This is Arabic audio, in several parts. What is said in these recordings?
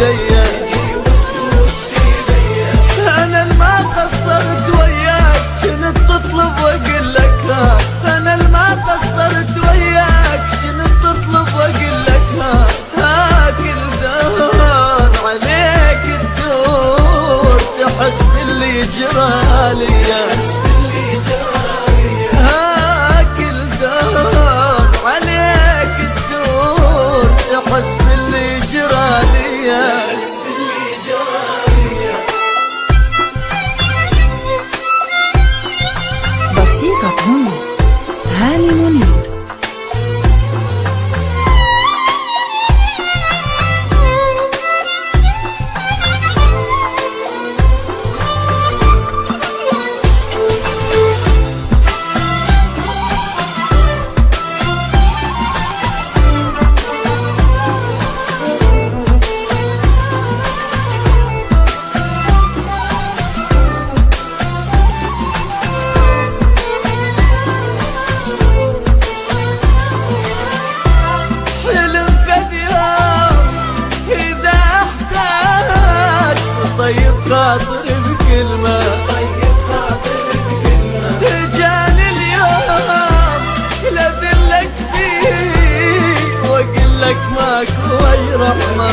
ايديا. انا الما قصرت وياك شنت تطلب واقول لك ها، انا الما قصرت وياك شنت تطلب واقول لك ها. كل دور عليك تدور تحس باللي جراليا. كل دور عليك تدور تحس باللي جراليا. بسيطة هاني منير. طيب خاطر بكلمة، جاني اليوم لذلك فيه واقول لك ماكو اي رحمة.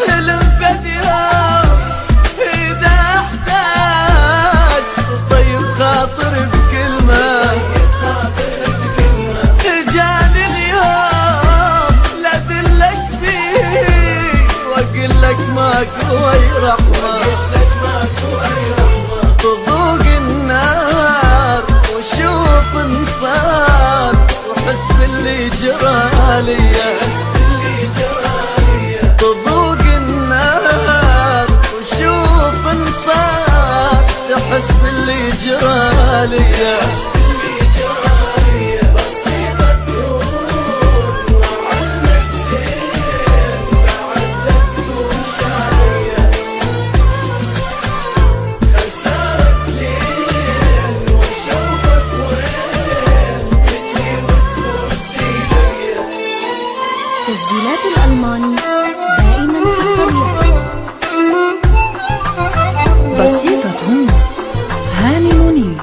حلم فد يوم اذا احتاج طيب خاطر بكلمة، جاني اليوم لذلك فيه واقول لك ماكو اي رحمة. تضوق النار وشوف انصار وحس باللي جراليا. تضوق النار وشوف انصار تحس باللي جراليا. تسجيلات الألماني دائما في الطريق. بسيطة هاني منير.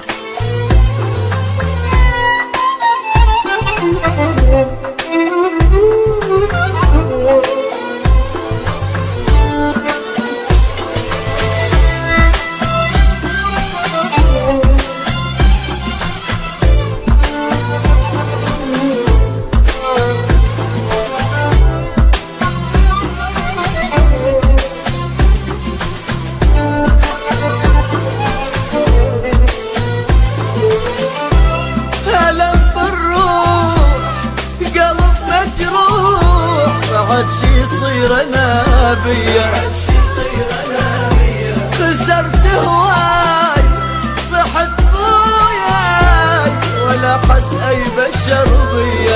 بعد شي يصير انا بيا، خسرت هواي صحت بوياي ولا حس اي بشر بيا.